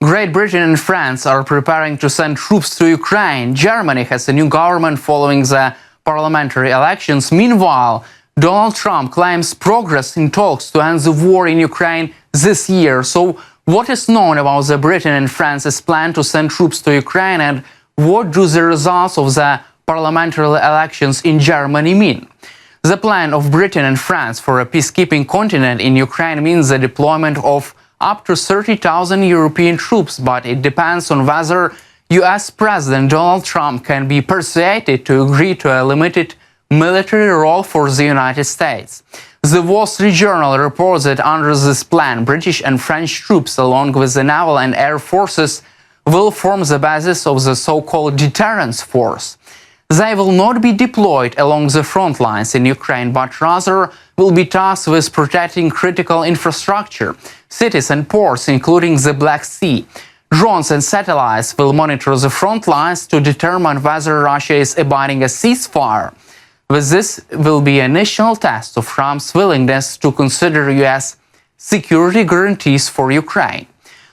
Great Britain and France are preparing to send troops to Ukraine. Germany has a new government following the parliamentary elections. Meanwhile, Donald Trump claims progress in talks to end the war in Ukraine this year. So, what is known about the Britain and France's plan to send troops to Ukraine, and what do the results of the parliamentary elections in Germany mean? The plan of Britain and France for a peacekeeping continent in Ukraine means the deployment of up to 30,000 European troops, but it depends on whether US President Donald Trump can be persuaded to agree to a limited military role for the United States. The Wall Street Journal reports that under this plan, British and French troops, along with the naval and air forces, will form the basis of the so-called deterrence force. They will not be deployed along the front lines in Ukraine, but rather will be tasked with protecting critical infrastructure, cities and ports, including the Black Sea. Drones and satellites will monitor the front lines to determine whether Russia is abiding a ceasefire. With this will be an initial test of Trump's willingness to consider US security guarantees for Ukraine.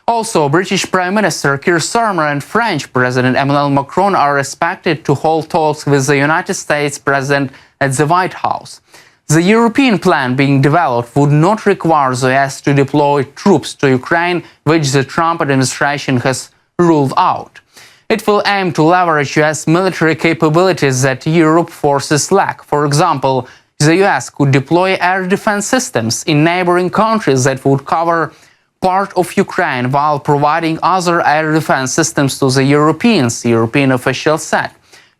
Also, British Prime Minister Keir Starmer and French President Emmanuel Macron are expected to hold talks with the United States President at the White House. The European plan being developed would not require the US to deploy troops to Ukraine, which the Trump administration has ruled out. It will aim to leverage US military capabilities that Europe forces lack. For example, the US could deploy air defense systems in neighboring countries that would cover part of Ukraine while providing other air defense systems to the Europeans, European officials said.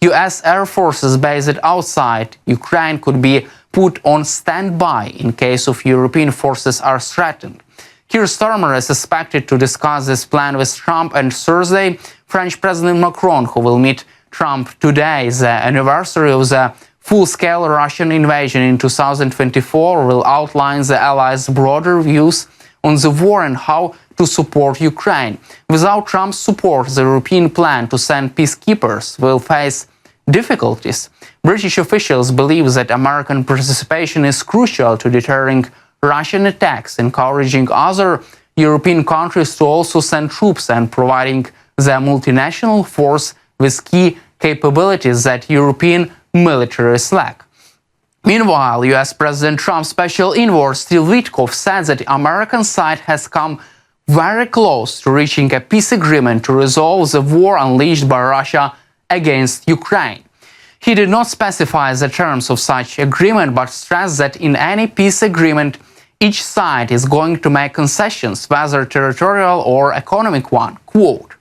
US air forces based outside Ukraine could be put on standby in case of European forces are threatened. Keir Starmer is expected to discuss this plan with Trump on Thursday. French President Macron, who will meet Trump today, the anniversary of the full-scale Russian invasion in 2024, will outline the allies' broader views on the war and how to support Ukraine. Without Trump's support, the European plan to send peacekeepers will face difficulties. British officials believe that American participation is crucial to deterring Russian attacks, encouraging other European countries to also send troops and providing the multinational force with key capabilities that European militaries lack. Meanwhile, US President Trump's special envoy Steve Witkoff said that the American side has come very close to reaching a peace agreement to resolve the war unleashed by Russia against Ukraine. He did not specify the terms of such agreement, but stressed that in any peace agreement, each side is going to make concessions, whether territorial or economic one. Quote,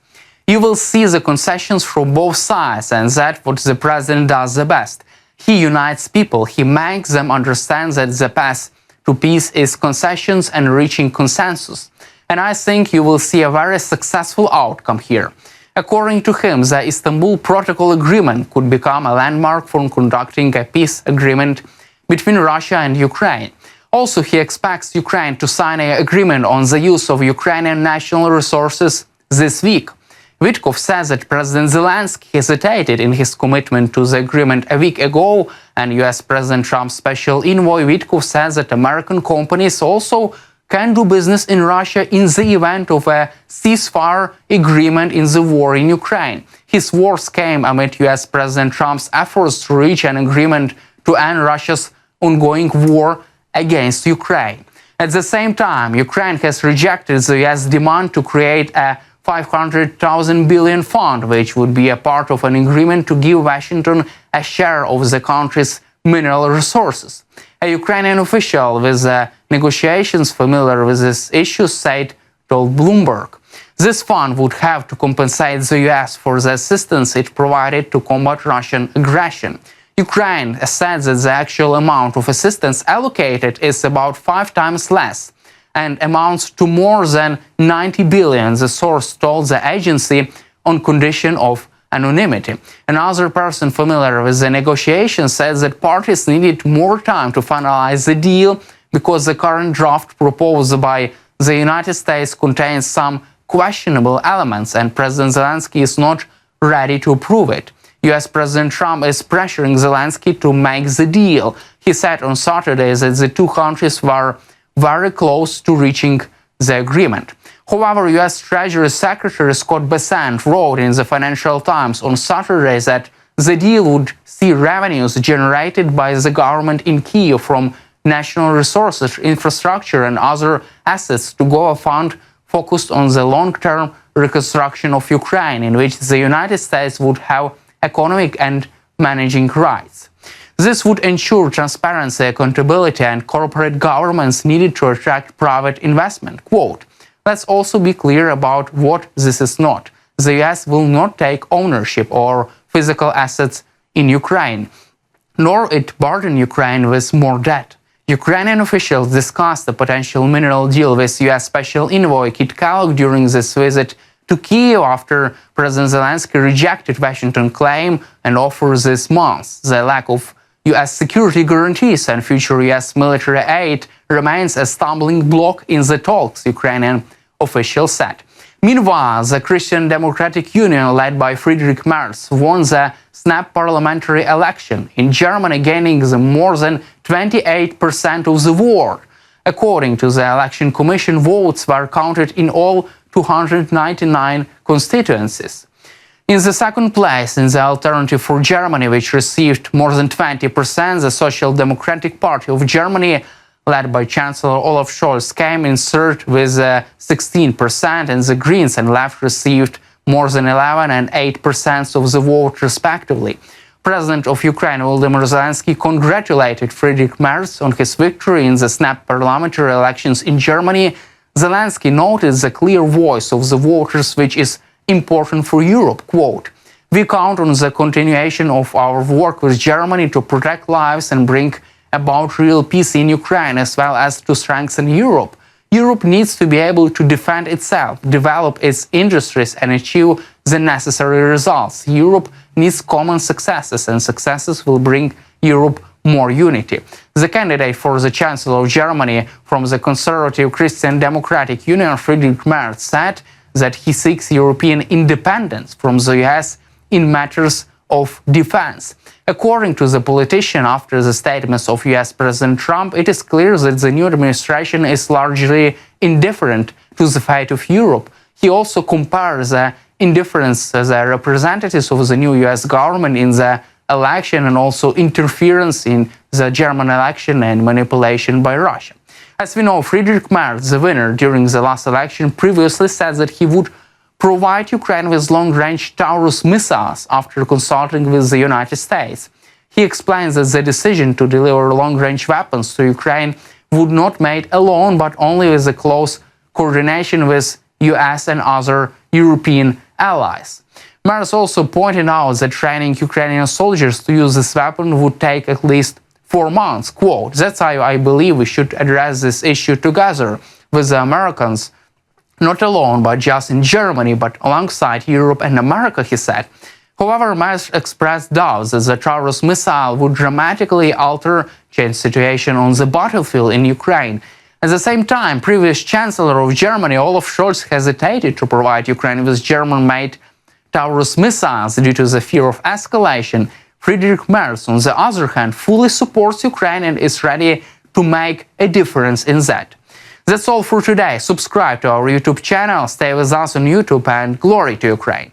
"You will see the concessions from both sides, and that's what the president does the best. He unites people. He makes them understand that the path to peace is concessions and reaching consensus. And I think you will see a very successful outcome here." According to him, the Istanbul Protocol Agreement could become a landmark for conducting a peace agreement between Russia and Ukraine. Also, he expects Ukraine to sign an agreement on the use of Ukrainian national resources this week. Witkoff says that President Zelensky hesitated in his commitment to the agreement a week ago, and US President Trump's special envoy Witkoff says that American companies also can do business in Russia in the event of a ceasefire agreement in the war in Ukraine. His words came amid US President Trump's efforts to reach an agreement to end Russia's ongoing war against Ukraine. At the same time, Ukraine has rejected the US demand to create a $500 billion fund, which would be a part of an agreement to give Washington a share of the country's mineral resources. A Ukrainian official with the negotiations familiar with this issue told Bloomberg. This fund would have to compensate the US for the assistance it provided to combat Russian aggression. Ukraine said that the actual amount of assistance allocated is about 5 times less and amounts to more than $90 billion, the source told the agency on condition of anonymity. Another person familiar with the negotiations says that parties needed more time to finalize the deal because the current draft proposed by the United States contains some questionable elements and President Zelensky is not ready to approve it. US President Trump is pressuring Zelensky to make the deal. He said on Saturday that the two countries were very close to reaching the agreement. However, U.S. Treasury Secretary Scott Bessent wrote in the Financial Times on Saturday that the deal would see revenues generated by the government in Kyiv from national resources, infrastructure and other assets to go a fund focused on the long-term reconstruction of Ukraine, in which the United States would have economic and managing rights. This would ensure transparency, accountability and corporate governance needed to attract private investment. Quote, "Let's also be clear about what this is not. The US will not take ownership or physical assets in Ukraine, nor it burden Ukraine with more debt." Ukrainian officials discussed a potential mineral deal with US Special Envoy Kit Kellogg during this visit to Kyiv after President Zelensky rejected Washington's claim and offer this month. The lack of US security guarantees and future US military aid remains a stumbling block in the talks, Ukrainian officials said. Meanwhile, the Christian Democratic Union, led by Friedrich Merz, won the snap parliamentary election in Germany, gaining more than 28% of the vote. According to the election commission, votes were counted in all 299 constituencies. In the second place, in the Alternative for Germany, which received more than 20%, the Social Democratic Party of Germany, led by Chancellor Olaf Scholz, came in third with 16%, and the Greens and Left received more than 11% and 8% of the vote, respectively. President of Ukraine Volodymyr Zelensky congratulated Friedrich Merz on his victory in the snap parliamentary elections in Germany. Zelensky noted the clear voice of the voters, which is important for Europe. Quote, "We count on the continuation of our work with Germany to protect lives and bring about real peace in Ukraine, as well as to strengthen Europe. Europe needs to be able to defend itself, develop its industries and achieve the necessary results. Europe needs common successes, and successes will bring Europe more unity." The candidate for the Chancellor of Germany from the conservative Christian Democratic Union, Friedrich Merz, said that he seeks European independence from the US in matters of defense. According to the politician, after the statements of US President Trump, it is clear that the new administration is largely indifferent to the fate of Europe. He also compares the indifference as the representatives of the new US government in the election and also interference in the German election and manipulation by Russia. As we know, Friedrich Merz, the winner during the last election, previously said that he would provide Ukraine with long-range Taurus missiles after consulting with the United States. He explains that the decision to deliver long-range weapons to Ukraine would not be made alone, but only with a close coordination with US and other European allies. Merz also pointed out that training Ukrainian soldiers to use this weapon would take at least 4 months. Quote, "That's why I believe we should address this issue together with the Americans, not alone, but just in Germany, but alongside Europe and America," he said. However, Merz expressed doubts that the Taurus missile would dramatically alter the situation on the battlefield in Ukraine. At the same time, previous Chancellor of Germany, Olaf Scholz, hesitated to provide Ukraine with German-made Taurus missiles due to the fear of escalation. Friedrich Merz, on the other hand, fully supports Ukraine and is ready to make a difference in that. That's all for today. Subscribe to our YouTube channel, stay with us on YouTube, and glory to Ukraine.